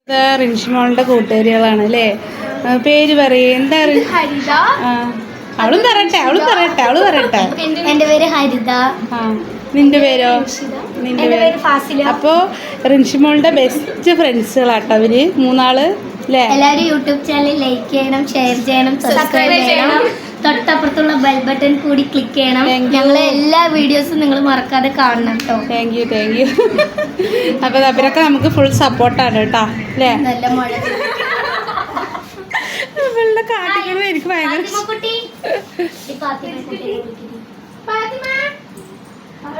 റിൻഷിമോളുടെ കൂട്ടുകാരികളാണ് അല്ലേ? പേര് പറയേ. എന്താ അവളും പറയട്ടെ അവള് പറയട്ടെ. എന്റെ പേര് ഹരിത. നിന്റെ പേരോ? നിന്റെ പേര് ഫാസില. അപ്പോൾ റിൻഷിമോളുടെ ബെസ്റ്റ് ഫ്രണ്ട്സുകളാട്ടോ അവര് മൂന്നാള് അല്ലേ? എല്ലാവരും യൂട്യൂബ് ചാനൽ ലൈക്ക് ചെയ്യണം, ഷെയർ ചെയ്യണം, സബ്സ്ക്രൈബ് ചെയ്യണം, തൊട്ടപ്പുറത്തുള്ള ബെൽ ബട്ടൺ കൂടി ക്ലിക്ക് ചെയ്യണം. ഞങ്ങളെ എല്ലാ വീഡിയോസും നിങ്ങൾ മറക്കാതെ കാണണം കേട്ടോ. Thank you. അപ്പോൾ അവരൊക്കെ നമുക്ക് ഫുൾ സപ്പോർട്ടാണ് കേട്ടോ അല്ലേ? നല്ല മഴ. കാട്ടിക്കുന്നത് എനിക്ക് ഭയങ്കര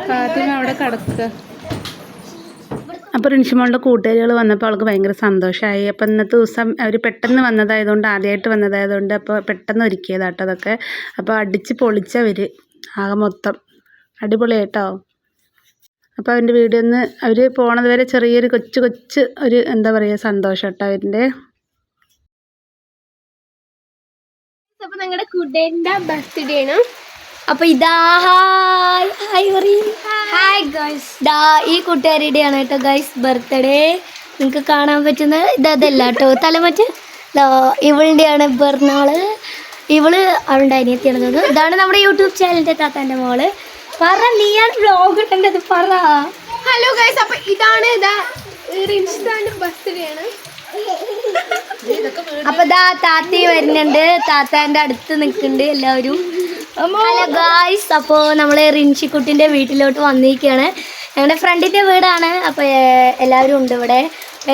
ഫാത്തിമ അവിടെ കിടക്കുക. അപ്പോൾ റിൻഷിമോളുടെ കൂട്ടുകാരികൾ വന്നപ്പോൾ അവൾക്ക് ഭയങ്കര സന്തോഷമായി. അപ്പോൾ ഇന്നത്തെ ദിവസം അവർ പെട്ടെന്ന് വന്നതായതുകൊണ്ട്, ആദ്യമായിട്ട് വന്നതായതുകൊണ്ട് അപ്പോൾ പെട്ടെന്ന് ഒരുക്കിയതാട്ടോ അതൊക്കെ. അപ്പോൾ അടിച്ച് പൊളിച്ചവർ ആകെ മൊത്തം അടിപൊളിയായിട്ടോ. അപ്പോൾ അവൻ്റെ വീഡിയോ ഒന്ന് അവർ പോണത് വരെ ചെറിയൊരു കൊച്ചു ഒരു എന്താ പറയുക സന്തോഷം കേട്ടോ അവൻ്റെ. അപ്പോൾ ഞങ്ങളുടെ കൂട്ടുകാരൻ്റെ ബർത്ത്ഡേ ആണ്. അപ്പോൾ ഇതാ ഈ കൂട്ടുകാരിയുടെയാണ് കേട്ടോ ഗൈസ് ബർത്ത്ഡേ. നിങ്ങൾക്ക് കാണാൻ പറ്റുന്നത് ഇതല്ല കേട്ടോ, തലമറ്റ് ഇവളുടെയാണ് പിറന്നാള്. ഇവള് അവളുടെ അനിയത്തിയാണ്. ഇതാണ് നമ്മുടെ യൂട്യൂബ് ചാനലിൻ്റെ താത്താൻ്റെ മോള്. പറ, നീയാണ് വ്ലോഗ് ഇട്ടത്, പറ. ഹലോ ഗൈസ്, അപ്പോൾ ഇതാണ് റിൻഷിതാൻ്റെ ബർത്ത്ഡേ ആണ്. അപ്പൊ താത്തി വരുന്നുണ്ട്, താത്താൻ്റെ അടുത്ത് നിൽക്കുന്നുണ്ട് എല്ലാവരും. ഹലോ ഗായ്സ്, അപ്പോൾ നമ്മൾ റിൻഷിക്കുട്ടിൻ്റെ വീട്ടിലോട്ട് വന്നിരിക്കുകയാണ്. ഞങ്ങളുടെ ഫ്രണ്ടിൻ്റെ വീടാണ്. അപ്പോൾ എല്ലാവരും ഉണ്ട് ഇവിടെ.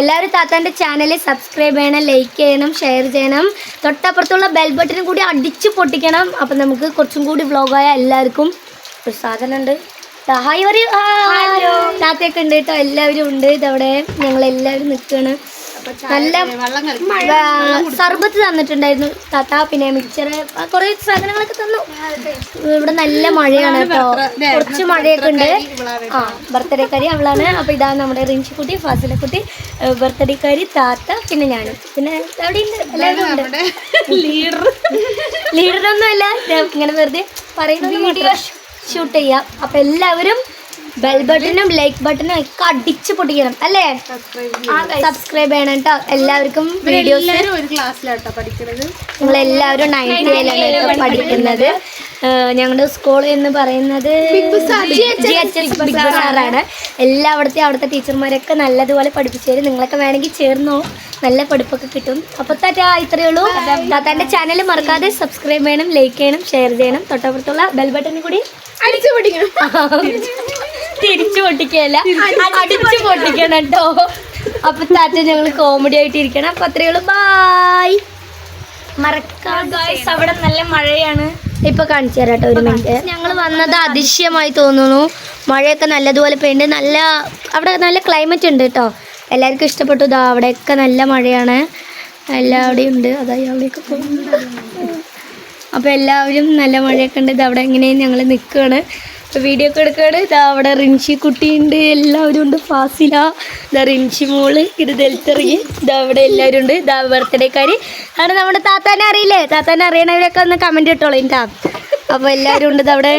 എല്ലാവരും താത്താൻ്റെ ചാനൽ സബ്സ്ക്രൈബ് ചെയ്യണം, ലൈക്ക് ചെയ്യണം, ഷെയർ ചെയ്യണം, തൊട്ടപ്പുറത്തുള്ള ബെൽ ബട്ടനും കൂടി അടിച്ച് പൊട്ടിക്കണം. അപ്പം നമുക്ക് കുറച്ചും കൂടി വ്ലോഗായ എല്ലാവർക്കും ഒരു സാധനം ഉണ്ട്. ഹായ് ഒരു താത്തയൊക്കെ ഉണ്ട് കേട്ടോ, എല്ലാവരും ഉണ്ട്. ഇതവിടെ ഞങ്ങളെല്ലാവരും നിൽക്കുകയാണ്. നല്ല സർബത്ത് തന്നിട്ടുണ്ടായിരുന്നു താത്ത, പിന്നെ മിക്സർ, കുറെ സാധനങ്ങളൊക്കെ തന്നു. ഇവിടെ നല്ല മഴയാണ് കേട്ടോ, കുറച്ച് മഴയൊക്കെ ഉണ്ട്. ബർത്ത്ഡേ കാരി അവളാണ്. അപ്പൊ ഇതാണ് നമ്മുടെ റിൻഷിക്കുട്ടി, ഫാസിലക്കുട്ടി, ബർത്ത്ഡേ കാരി, താത്ത, പിന്നെ ഞാനും. പിന്നെ അവിടെ ഉണ്ട്, എല്ലാവരും ഉണ്ട്. ലീഡറൊന്നും അല്ല, ഇങ്ങനെ വെറുതെ പറയുന്നത് ഷൂട്ട് ചെയ്യാം. അപ്പൊ എല്ലാവരും ബെൽ ബട്ടണും ലൈക്ക് ബട്ടണും ഒക്കെ അടിച്ച് പൊട്ടിക്കണം അല്ലേ? സബ്സ്ക്രൈബ് ചെയ്യണം കേട്ടോ എല്ലാവർക്കും. വീഡിയോസ് ഞങ്ങളെല്ലാവരും 9th പഠിക്കുന്നത്. ഞങ്ങളുടെ സ്കൂൾ എന്ന് പറയുന്നത് ബിഗ് ബസാറാണ്. അവിടുത്തെ ടീച്ചർമാരൊക്കെ നല്ലതുപോലെ പഠിപ്പിച്ചു തരും. നിങ്ങളൊക്കെ വേണമെങ്കിൽ ചേർന്നോ, നല്ല പഠിപ്പൊക്കെ കിട്ടും. അപ്പോൾ ഇത്രയേ ഉള്ളൂ. താത്താൻ്റെ ചാനൽ മറക്കാതെ സബ്സ്ക്രൈബ് ചെയ്യണം, ലൈക്ക് ചെയ്യണം, ഷെയർ ചെയ്യണം, തൊട്ടപ്പുറത്തുള്ള ബെൽ ബട്ടണും കൂടി അടിച്ചു പൊട്ടിക്കണം. തിരിച്ചു പൊട്ടിക്കല്ല, അടിച്ചു പൊട്ടിക്കണം കേട്ടോ. അപ്പൊ താറ്റ ഞങ്ങൾ കോമഡി ആയിട്ട് ഇരിക്കണം. അപ്പൊ അത്രയേ ഉള്ളൂ, ബായ്. മറക്കാതെ അവിടെ നല്ല മഴയാണ്. ഇപ്പൊ കാണിച്ചു തരാം കേട്ടോ, ഒരു മിനിറ്റ്. ഞങ്ങൾ വന്നത് അതിശയമായി തോന്നുന്നു. മഴയൊക്കെ നല്ലതുപോലെ പെയ്യുന്നുണ്ട്. അവിടെ നല്ല ക്ലൈമറ്റ് ഉണ്ട് കേട്ടോ. എല്ലാവർക്കും ഇഷ്ടപ്പെട്ടു. ഇതാ അവിടെയൊക്കെ നല്ല മഴയാണ്, എല്ലാവിടെയും ഉണ്ട്. അതായി അവിടെയൊക്കെ പോകുന്നുണ്ട്. അപ്പോൾ എല്ലാവരും നല്ല മഴയൊക്കെ ഉണ്ട്. ഇത് അവിടെ എങ്ങനെയും ഞങ്ങൾ നിൽക്കുകയാണ്, വീഡിയോ ഒക്കെ എടുക്കുകയാണ്. ഇതാ അവിടെ റിൻഷി കുട്ടിയുണ്ട്, എല്ലാവരും ഉണ്ട്. ഫാസില, ഇതാ റിൻഷി മോള്, ഇത് ദൽത്തറിയ, ഇതാ അവിടെ എല്ലാവരും ഉണ്ട്. ഇതാ ബർത്ത്ഡേക്കാർ ആണ്. നമ്മുടെ താത്താനെ അറിയില്ലേ? താത്താനെ അറിയണവരൊക്കെ ഒന്ന് കമൻറ്റ് ഇട്ടോളൂ ഇട്ടാ. അപ്പോൾ എല്ലാവരും ഉണ്ട്. ഇതവിടെ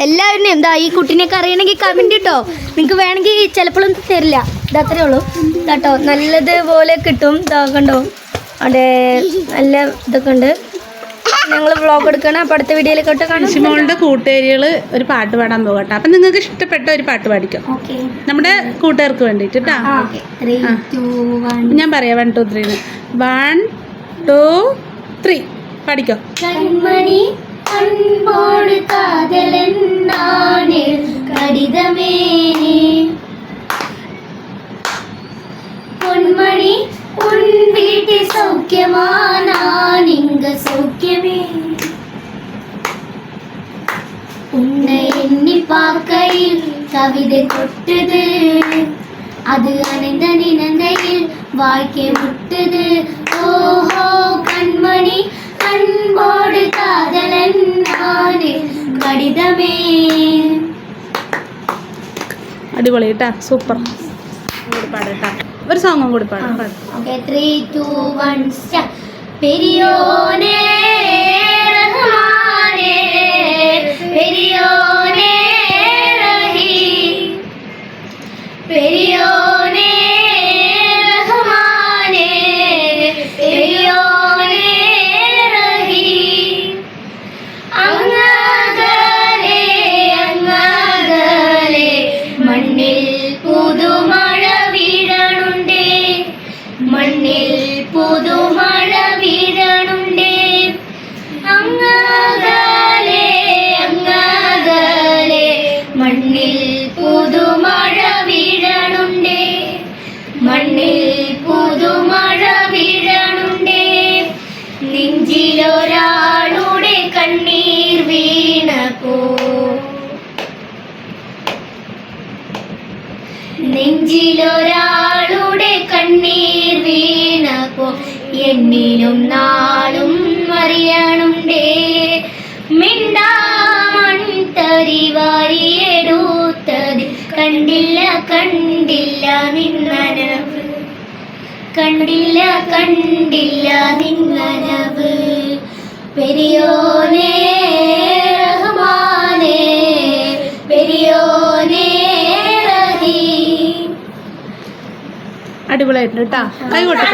എല്ലാവരും എന്താ ഈ കുട്ടീനെയൊക്കെ അറിയണമെങ്കിൽ കമൻറ്റ് ഇട്ടോ. നിങ്ങൾക്ക് വേണമെങ്കിൽ ചിലപ്പോഴൊന്നും തരില്ല. ഇതത്രേ ഉള്ളൂ കേട്ടോ. നല്ലതുപോലെ കിട്ടും. ഇതാ കണ്ടോ, അവിടെ നല്ല ഇതൊക്കെ ഉണ്ട്. ഞങ്ങൾ വ്ളോഗ് എടുക്കണം. അപ്പോൾ അടുത്ത വീഡിയോയിലേക്കോട്ട് കാണാം. റിൻഷിമോളുടെ കൂട്ടുകാരികൾ ഒരു പാട്ട് പാടാൻ പോകട്ടെ. അപ്പം നിങ്ങൾക്ക് ഇഷ്ടപ്പെട്ട ഒരു പാട്ട് പാടിക്കും, നമ്മുടെ കൂട്ടുകാർക്ക് വേണ്ടിയിട്ട് കേട്ടോ. ഞാൻ പറയാം 1 2 3. 1 2 3 പാടിക്കോ. കൺമണി അൻപോട് കാതലെന്നാണ് കടിതമേ, പൊന്മണി ഉൻ വീട്ടിൽ സൗഖ്യമാനാനിങ്ക സൗഖ്യമേ, ഉன்னை எண்ணி பார்க்கையில் கவிதை கொட்டுது, அது அணைந்த நினைந்தையில் வாழ்க்கை விட்டது. ஓஹோ கண்மணி அன்போடு காதலன் நானே கடிதமே. അടിപൊളി കേട്ടാ, സൂപ്പർ. പാടട്ടാ, ഒരു സോങ്ങും കൂടി പാടാം. 3 2 1 സ്റ്റാർട്ട്. പെരിയോനേ റഹ്മാനേ, പെരിയോനേ റഹീം, പെരിയോനേ റഹ്മാൻ എണ്ണിനും നാളും അറിയണുണ്ടേ മിണ്ടാമൺതരി വാരിയെടുത്തത് കണ്ടില്ല കണ്ടില്ല നിന്നനവ് കണ്ടില്ല കണ്ടില്ല നിന്നനവ് പെരിയോനേ റഹ്മാനേ പെരിയോനേ റഹീം. അടിപൊളിയായിട്ടുണ്ട് കേട്ടോ. കൈ കൊട്ടു.